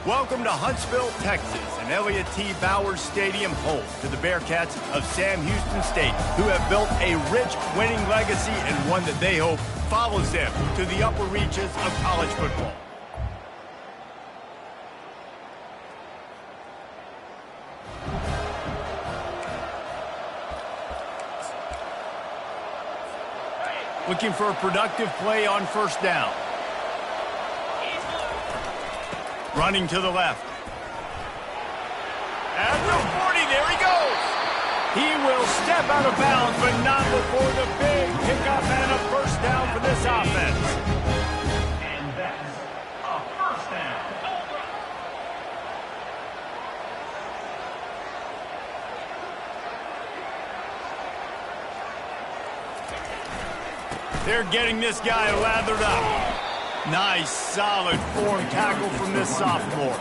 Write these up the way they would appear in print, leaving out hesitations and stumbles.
Welcome to Huntsville, Texas, and Elliott T. Bowers Stadium host to the Bearcats of Sam Houston State, who have built a rich winning legacy and one that they hope follows them to the upper reaches of college football. Looking for a productive play on first down. Running to the left. At the 40, there he goes. He will step out of bounds, but not before the big pickup and a first down for this offense. And that's a first down. They're getting this guy lathered up. Nice, solid form tackle from this sophomore.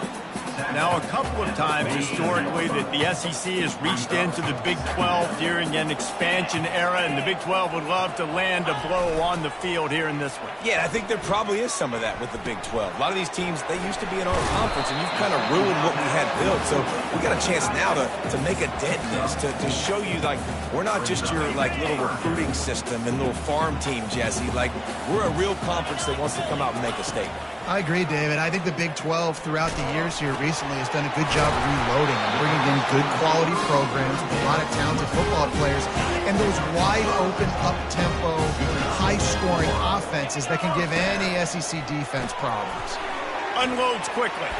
Now, a couple of times historically that the SEC has reached into the Big 12 during an expansion era, and the Big 12 would love to land a blow on the field here in this one. Yeah, I think there probably is some of that with the Big 12. A lot of these teams, they used to be in our conference, and you've kind of ruined what we had built. So we got a chance now to make a dent in this, to show you, like, we're not just your, like, little recruiting system and little farm team, Jesse. Like, we're a real conference that wants to come out and make a statement. I agree, David. I think the Big 12 throughout the years here recently has done a good job reloading and bringing in good quality programs with a lot of talented football players and those wide-open, up-tempo, high-scoring offenses that can give any SEC defense problems. Unloads quickly.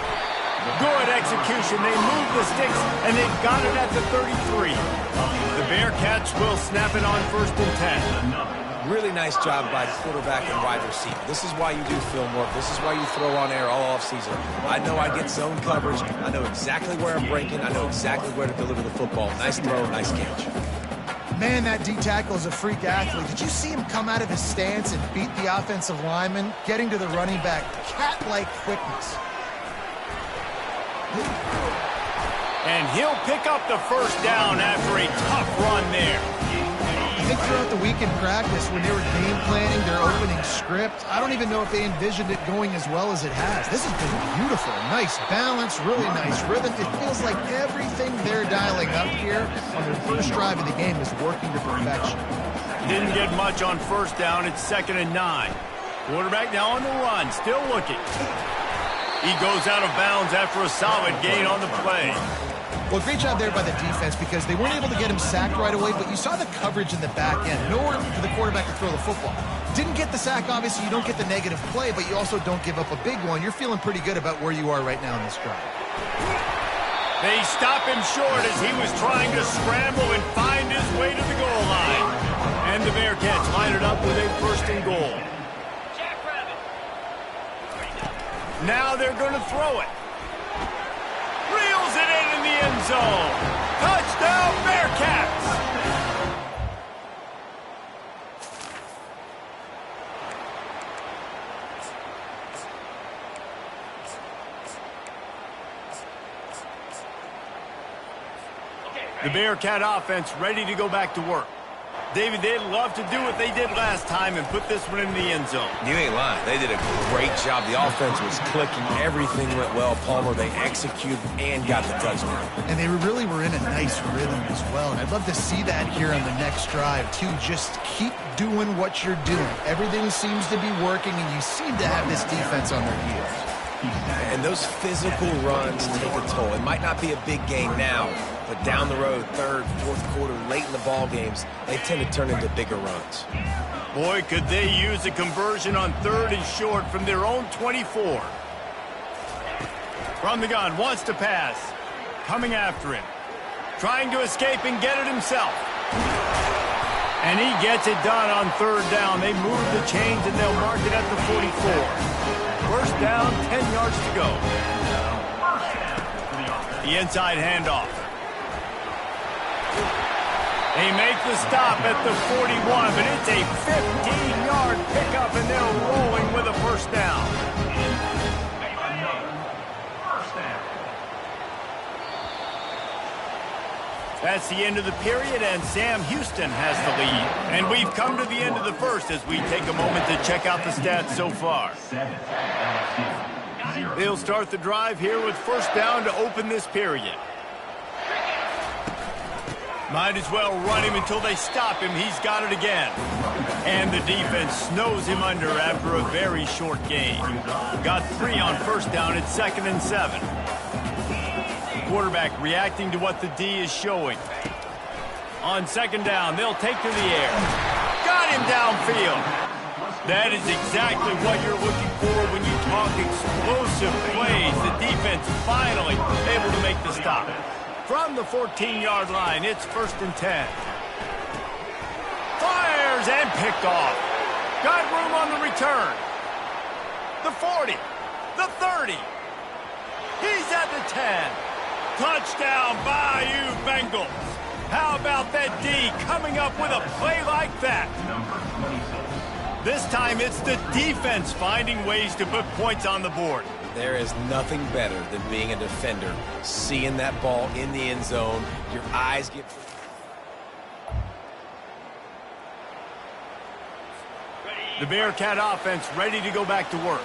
Good execution. They move the sticks, and they've got it at the 33. The Bearcats will snap it on 1st and 10. Really nice job by quarterback and wide receiver. This is why you do film work. This is why you throw on air all offseason. I know I get zone coverage. I know exactly where I'm breaking. I know exactly where to deliver the football. Nice throw, nice catch. Man, that D-tackle is a freak athlete. Did you see him come out of his stance and beat the offensive lineman, getting to the running back? Cat-like quickness. And he'll pick up the first down after a tough run there. I think throughout the week in practice, when they were game planning their opening script, I don't even know if they envisioned it going as well as it has. This has been beautiful. Nice balance, really nice rhythm. It feels like everything they're dialing up here on their first drive of the game is working to perfection. Didn't get much on first down. It's 2nd and 9. Quarterback now on the run, still looking. He goes out of bounds after a solid gain on the play. Well, great job there by the defense because they weren't able to get him sacked right away, but you saw the coverage in the back end. Nowhere for the quarterback to throw the football. Didn't get the sack, obviously. You don't get the negative play, but you also don't give up a big one. You're feeling pretty good about where you are right now in this drive. They stop him short as he was trying to scramble and find his way to the goal line. And the Bearcats line it up with a 1st and goal. Now they're going to throw it. Reels it in the end zone. Touchdown, Bearcats! The Bearcat offense ready to go back to work. David, they'd love to do what they did last time and put this one in the end zone. You ain't lying. They did a great job. The offense was clicking. Everything went well. Palmer, they executed and got the touchdown. And they really were in a nice rhythm as well. And I'd love to see that here on the next drive, too. Just keep doing what you're doing. Everything seems to be working, and you seem to have this defense on their heels. And those physical runs take a toll. It might not be a big game now, but down the road, 3rd, 4th quarter, late in the ball games, they tend to turn into bigger runs. Boy, could they use a conversion on 3rd and short from their own 24. From the gun, wants to pass. Coming after him. Trying to escape and get it himself. And he gets it done on 3rd down. They move the chains and they'll mark it at the 44. First down, 10 yards to go. The inside handoff. They make the stop at the 41, but it's a 15-yard pickup, and they're rolling with a first down. That's the end of the period, and Sam Houston has the lead. And we've come to the end of the first as we take a moment to check out the stats so far. They'll start the drive here with first down to open this period. Might as well run him until they stop him. He's got it again. And the defense snows him under after a very short gain. Got 3 on first down at 2nd and 7. Quarterback reacting to what the D is showing. On 2nd down, they'll take to the air. Got him downfield. That is exactly what you're looking for when you talk explosive plays. The defense finally able to make the stop. From the 14-yard line, it's 1st and 10. Fires and picked off. Got room on the return. The 40, the 30. He's at the 10. Touchdown, Bayou Bengals. How about that D coming up with a play like that? This time it's the defense finding ways to put points on the board. There is nothing better than being a defender, seeing that ball in the end zone, your eyes get... The Bearcat offense ready to go back to work.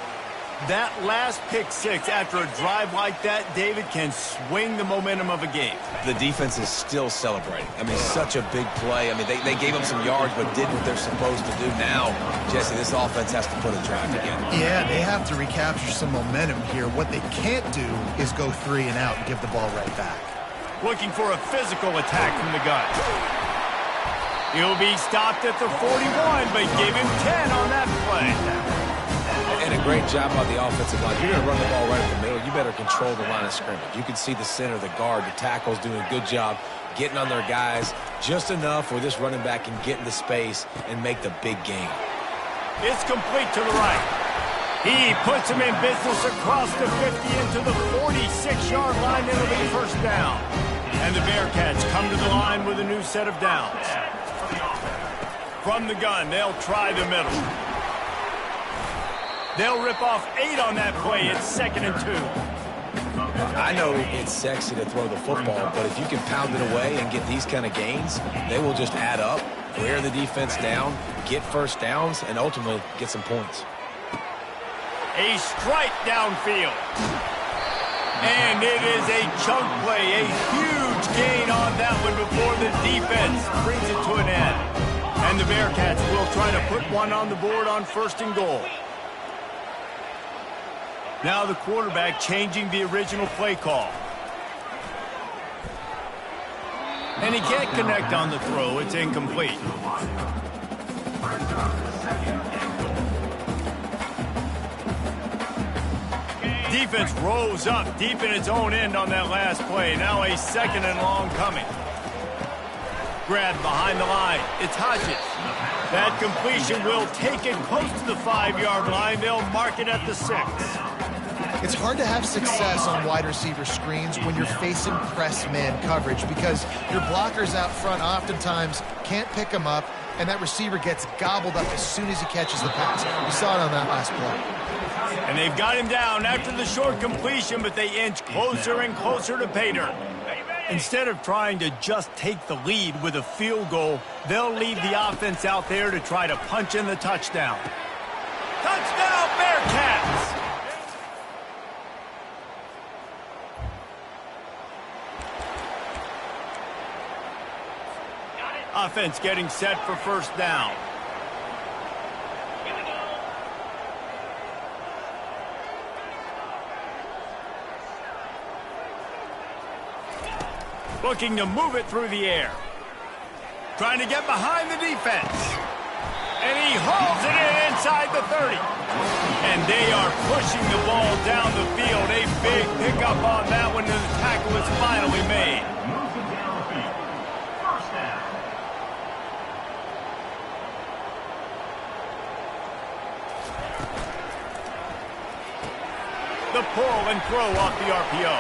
That last pick six after a drive like that, David, can swing the momentum of a game. The defense is still celebrating. I mean, such a big play. I mean, they gave them some yards but did what they're supposed to do. Now, Jesse, this offense has to put a drive together. Yeah, they have to recapture some momentum here. What they can't do is go 3 and out and give the ball right back. Looking for a physical attack from the gun. He'll be stopped at the 41, but give him 10 on that play. And a great job by the offensive line. You're going to run the ball right in the middle. You better control the line of scrimmage. You can see the center, the guard, the tackles doing a good job getting on their guys just enough where this running back can get into space and make the big game. It's complete to the right. He puts him in business across the 50 into the 46-yard line. It'll be first down. And the Bearcats come to the line with a new set of downs. From the gun, they'll try the middle. They'll rip off 8 on that play. It's 2nd and 2. I know it's sexy to throw the football, but if you can pound it away and get these kind of gains, they will just add up, wear the defense down, get first downs, and ultimately get some points. A strike downfield. And it is a chunk play, a huge gain on that one before the defense brings it to an end. And the Bearcats will try to put one on the board on 1st and goal. Now the quarterback changing the original play call. And he can't connect on the throw. It's incomplete. Defense rose up deep in its own end on that last play. Now a 2nd and long coming. Grabbed behind the line. It's Hodges. That completion will take it close to the 5-yard line. They'll mark it at the 6. It's hard to have success on wide receiver screens when you're facing press man coverage because your blockers out front oftentimes can't pick them up, and that receiver gets gobbled up as soon as he catches the pass. We saw it on that last play. And they've got him down after the short completion, but they inch closer and closer to pay dirt. Instead of trying to just take the lead with a field goal, they'll leave the offense out there to try to punch in the touchdown. Touchdown, Bearcats! Offense getting set for first down. Looking to move it through the air. Trying to get behind the defense. And he hauls it in inside the 30. And they are pushing the ball down the field. A big pickup on that one, and the tackle is finally made. The pull and throw off the RPO.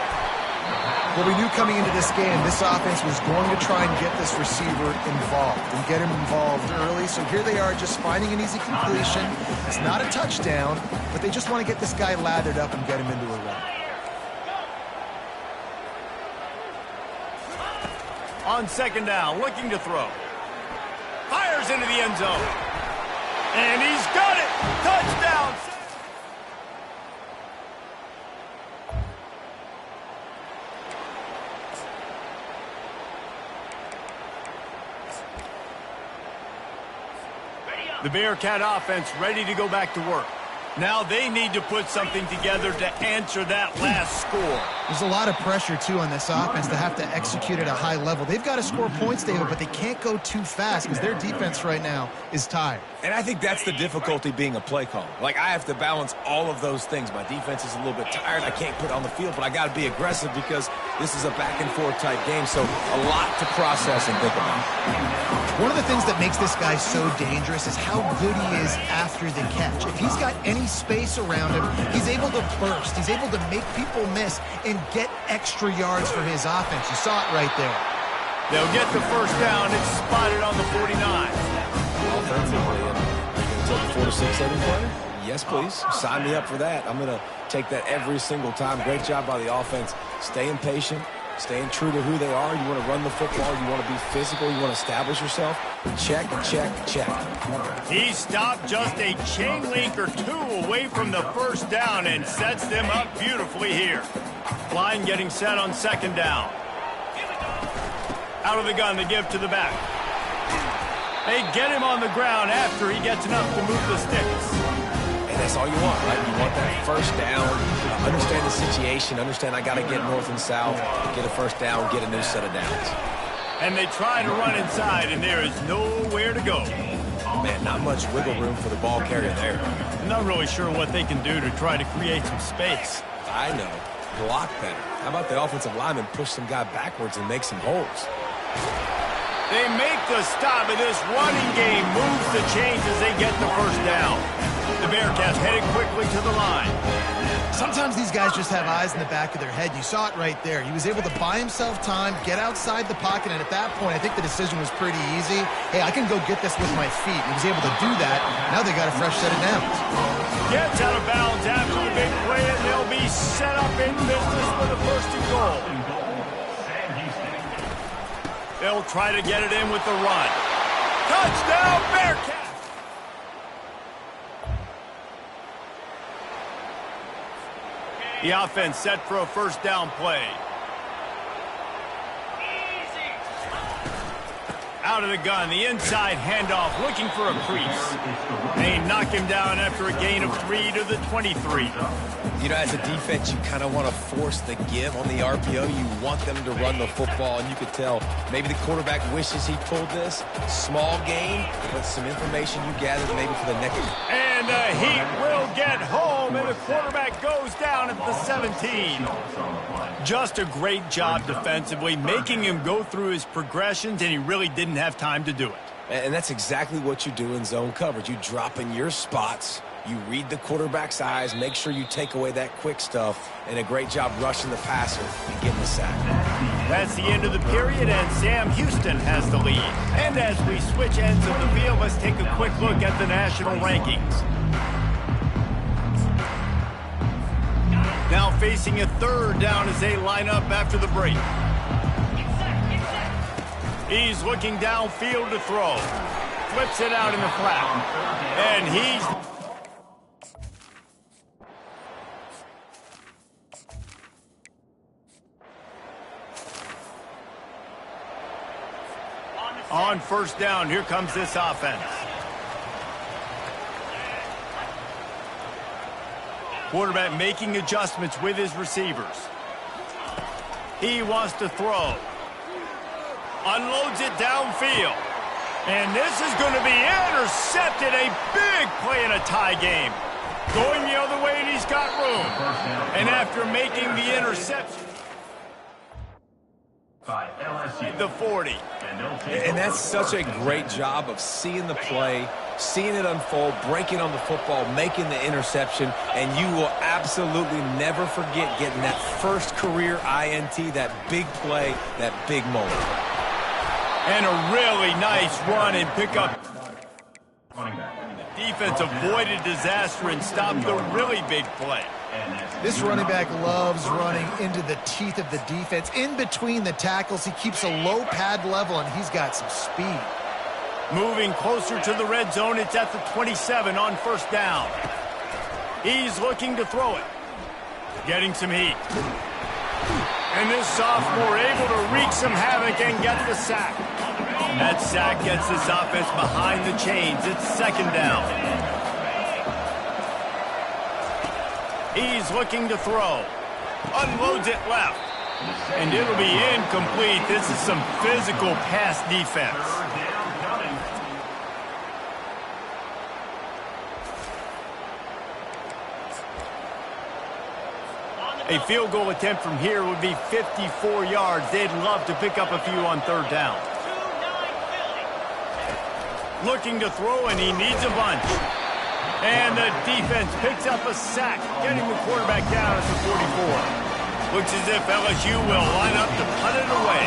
Well, we knew coming into this game, this offense was going to try and get this receiver involved and get him involved early. So here they are just finding an easy completion. It's not a touchdown, but they just want to get this guy lathered up and get him into a run. On 2nd down, looking to throw. Fires into the end zone. And he's got it! Touchdown! The Bearcat offense ready to go back to work. Now they need to put something together to answer that last score. There's a lot of pressure, too, on this offense to have to execute at a high level. They've got to score points, David, but they can't go too fast because their defense right now is tired. And I think that's the difficulty being a play caller. Like, I have to balance all of those things. My defense is a little bit tired. I can't put it on the field, but I got to be aggressive because this is a back-and-forth type game, so a lot to process and think about. One of the things that makes this guy so dangerous is how good he is after the catch. If he's got any space around him, he's able to burst. He's able to make people miss and get extra yards for his offense. You saw it right there. They'll get the first down. It's spotted on the 49. Offensively, you're going to take a 4 to 6 every play? Yes, please. Sign me up for that. I'm going to take that every single time. Great job by the offense. Staying patient, staying true to who they are. You want to run the football. You want to be physical. You want to establish yourself. Check, check, check. He stopped just a chain link or two away from the first down and sets them up beautifully here. Line getting set on second down. Out of the gun, they give to the back. They get him on the ground after he gets enough to move the sticks. And that's all you want, right? You want that first down. Understand the situation. Understand I got to get north and south. Get a first down. Get a new set of downs. And they try to run inside, and there is nowhere to go. Man, not much wiggle room for the ball carrier there. I'm not really sure what they can do to try to create some space. I know. Block better. How about the offensive lineman push some guy backwards and make some holes? They make the stop, and this running game moves the chains as they get the first down. The Bearcats headed quickly to the line. Sometimes these guys just have eyes in the back of their head. You saw it right there. He was able to buy himself time, get outside the pocket, and at that point, I think the decision was pretty easy. Hey, I can go get this with my feet. He was able to do that. Now they got a fresh set of downs. Gets out of bounds after the big play, and they'll be set up in business for the first and goal. They'll try to get it in with the run. Touchdown, Bearcats! The offense set for a first down play. Out of the gun, the inside handoff, looking for a crease. They knock him down after a gain of 3 to the 23. You know, as a defense, you kind of want to force the give on the RPO. You want them to run the football, and you could tell maybe the quarterback wishes he pulled this. Small gain, but some information you gathered maybe for the next. And the Heat will get home, and the quarterback goes down at the 17. Just a great job defensively, making him go through his progressions, and he really didn't have time to do it. And that's exactly what you do in zone coverage. You drop in your spots. You read the quarterback's eyes, make sure you take away that quick stuff, and a great job rushing the passer and getting the sack. That's the end of the period, and Sam Houston has the lead. And as we switch ends of the field, let's take a quick look at the national rankings. Now facing a third down as they line up after the break. He's looking downfield to throw. Flips it out in the flat. And he's... On first down, here comes this offense. Quarterback making adjustments with his receivers. He wants to throw. Unloads it downfield. And this is going to be intercepted. A big play in a tie game. Going the other way, and he's got room. And after making the interception, By LSU. the 40. And that's such a great job of seeing the play, seeing it unfold, breaking on the football, making the interception, and you will absolutely never forget getting that first career INT, that big play, that big moment. And a really nice run and pickup. Running back. Defense avoided disaster and stopped the really big play. This running back loves running into the teeth of the defense. In between the tackles, he keeps a low pad level, and he's got some speed. Moving closer to the red zone, it's at the 27 on first down. He's looking to throw it. Getting some heat. And this sophomore able to wreak some havoc and get the sack. That sack gets this offense behind the chains. It's second down. He's looking to throw. Unloads it left. And it'll be incomplete. This is some physical pass defense. A field goal attempt from here would be 54 yards. They'd love to pick up a few on third down. Looking to throw, and he needs a bunch. And the defense picks up a sack, getting the quarterback down at the 44. Looks as if LSU will line up to put it away.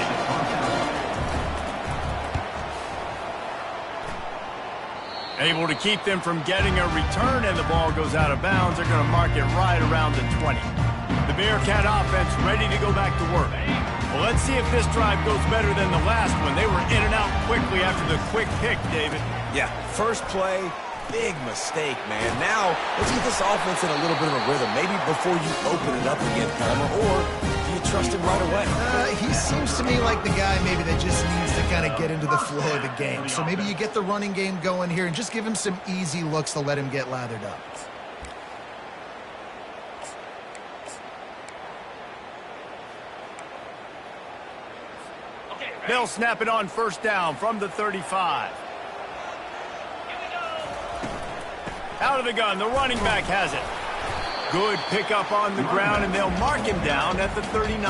Able to keep them from getting a return, and the ball goes out of bounds. They're going to mark it right around the 20. The Bearcat offense ready to go back to work. Well, let's see if this drive goes better than the last one. They were in and out quickly after the quick pick, David. Yeah, first play, big mistake, man. Now, let's get this offense in a little bit of a rhythm. Maybe before you open it up again, Palmer, or do you trust him right away? He seems to me like the guy maybe that just needs to kind of get into the flow of the game. So maybe you get the running game going here and just give him some easy looks to let him get lathered up. They'll snap it on first down from the 35. Out of the gun, the running back has it. Good pickup on the ground, and they'll mark him down at the 39.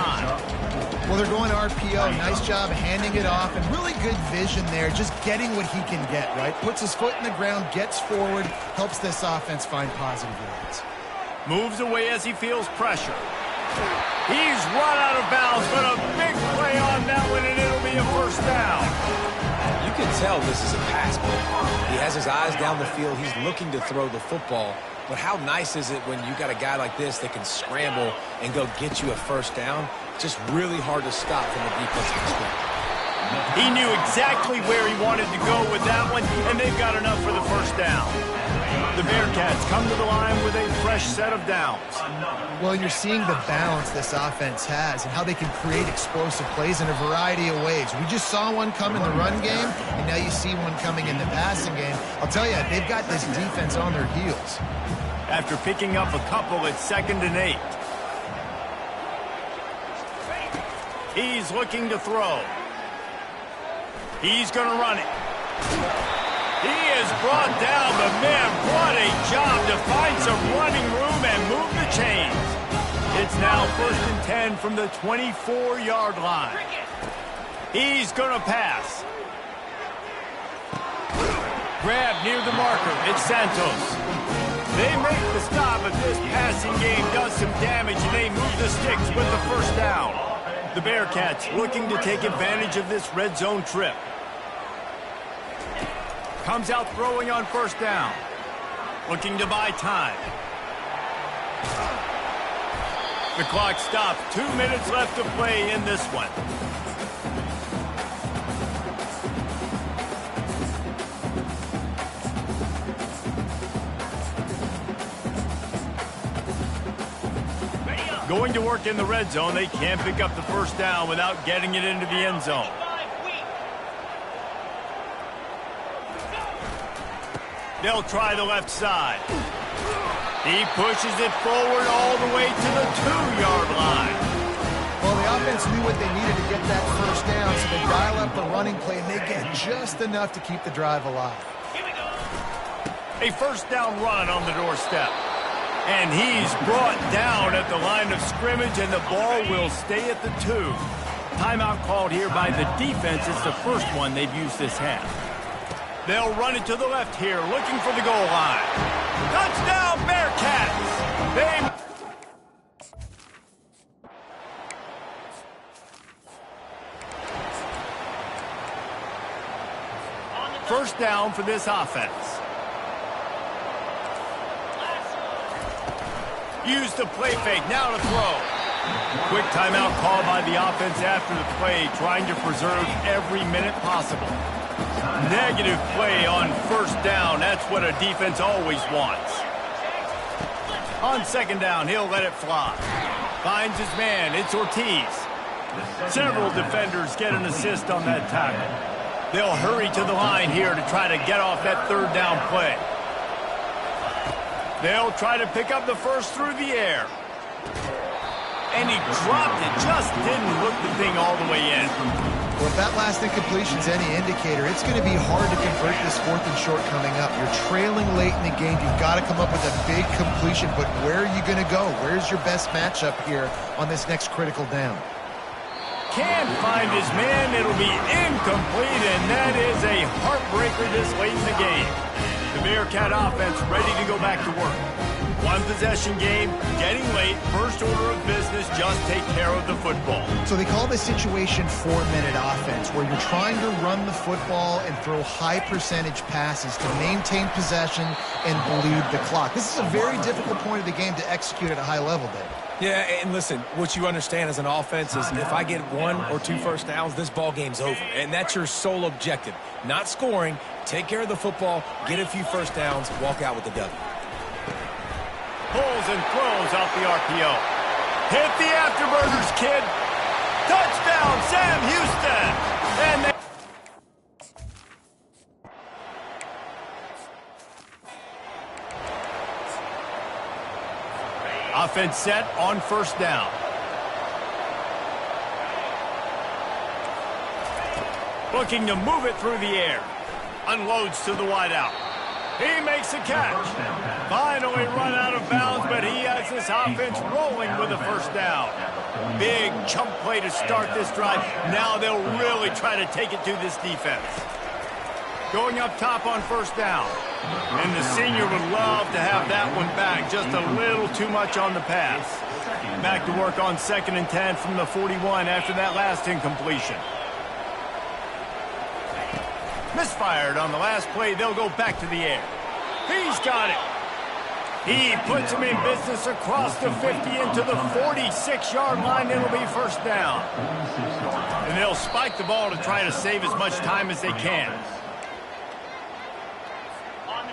Well, they're going RPO. Nice job handing it off, and really good vision there, just getting what he can get, right? Puts his foot in the ground, gets forward, helps this offense find positive yards. Moves away as he feels pressure. He's run out of bounds, but a big play on that one, and it'll be a first down. You can tell this is a pass play. He has his eyes down the field. He's looking to throw the football. But how nice is it when you got a guy like this that can scramble and go get you a first down? Just really hard to stop from the defensive perspective. He knew exactly where he wanted to go with that one, and they've got enough for the first down. The Bearcats come to the line with a fresh set of downs. Well, you're seeing the balance this offense has and how they can create explosive plays in a variety of ways. We just saw one come in the run game, and now you see one coming in the passing game. I'll tell you, they've got this defense on their heels. After picking up a couple, it's 2nd and 8. He's looking to throw. He's going to run it. He is brought down, but man, what a job to find some running room and move the chains. It's now 1st and 10 from the 24-yard line. He's going to pass. Grab near the marker. It's Santos. They make the stop, but this passing game does some damage, and they move the sticks with the first down. The Bearcats looking to take advantage of this red zone trip. Comes out throwing on first down. Looking to buy time. The clock stops. 2 minutes left to play in this one. Going to work in the red zone. They can't pick up the first down without getting it into the end zone. They'll try the left side. He pushes it forward all the way to the 2-yard line. Well, the offense knew what they needed to get that first down, so they dial up the running play, and they get just enough to keep the drive alive. A first down run on the doorstep. And he's brought down at the line of scrimmage, and the ball will stay at the 2. Timeout called here by the defense. It's the first one they've used this half. They'll run it to the left here, looking for the goal line. Touchdown, Bearcats! First down for this offense. Use the play fake, now to throw. Quick timeout call by the offense after the play, trying to preserve every minute possible. Negative play on first down. That's what a defense always wants. On second down, he'll let it fly. Finds his man. It's Ortiz. Several defenders get an assist on that tackle. They'll hurry to the line here to try to get off that third down play. They'll try to pick up the first through the air. And he dropped it, just didn't look the thing all the way in. Well, if that last incompletion's any indicator, it's going to be hard to convert this 4th and short coming up. You're trailing late in the game. You've got to come up with a big completion, but where are you going to go? Where's your best matchup here on this next critical down? Can't find his man. It'll be incomplete, and that is a heartbreaker this late in the game. The Bearcat offense ready to go back to work. One possession game, getting late, first order of business, just take care of the football. So they call this situation 4-minute offense, where you're trying to run the football and throw high percentage passes to maintain possession and bleed the clock. This is a very difficult point of the game to execute at a high level, Dave. Yeah, and listen, what you understand as an offense is if I get 1 or 2 first downs, this ball game's over. And that's your sole objective. Not scoring, take care of the football, get a few first downs, walk out with the W. Pulls and throws off the RPO. Hit the afterburners, kid. Touchdown, Sam Houston. And they offense set on first down. Looking to move it through the air. Unloads to the wideout. He makes a catch. Finally run out of bounds, but he has this offense rolling with a first down. Big chunk play to start this drive. Now they'll really try to take it to this defense. Going up top on first down. And the senior would love to have that one back. Just a little too much on the pass. Back to work on 2nd and 10 from the 41 after that last incompletion. Misfired on the last play. They'll go back to the air. He's got it. He puts him in business across the 50 into the 46-yard line. It'll be first down. And they'll spike the ball to try to save as much time as they can.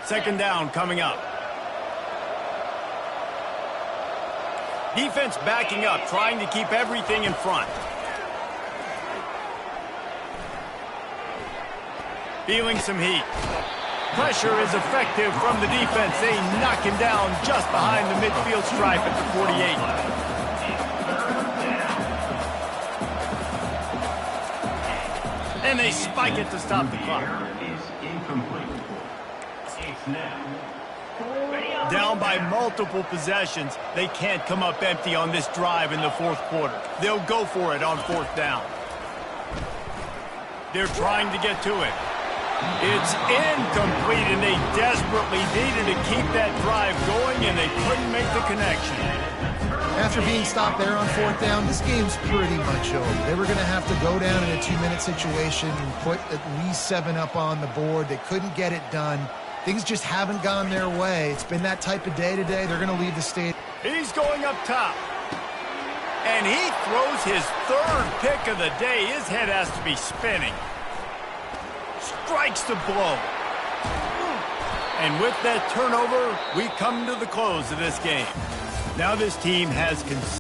2nd down coming up. Defense backing up, trying to keep everything in front. Feeling some heat. Pressure is effective from the defense. They knock him down just behind the midfield stripe at the 48. And they spike it to stop the clock. Down by multiple possessions. They can't come up empty on this drive in the 4th quarter. They'll go for it on 4th down. They're trying to get to it. It's incomplete, and they desperately needed to keep that drive going, and they couldn't make the connection. After being stopped there on 4th down, this game's pretty much over. They were going to have to go down in a 2-minute situation and put at least 7 up on the board. They couldn't get it done. Things just haven't gone their way. It's been that type of day today. They're going to leave the stadium. He's going up top. And he throws his 3rd pick of the day. His head has to be spinning. Strikes the blow. And with that turnover, we come to the close of this game. Now this team has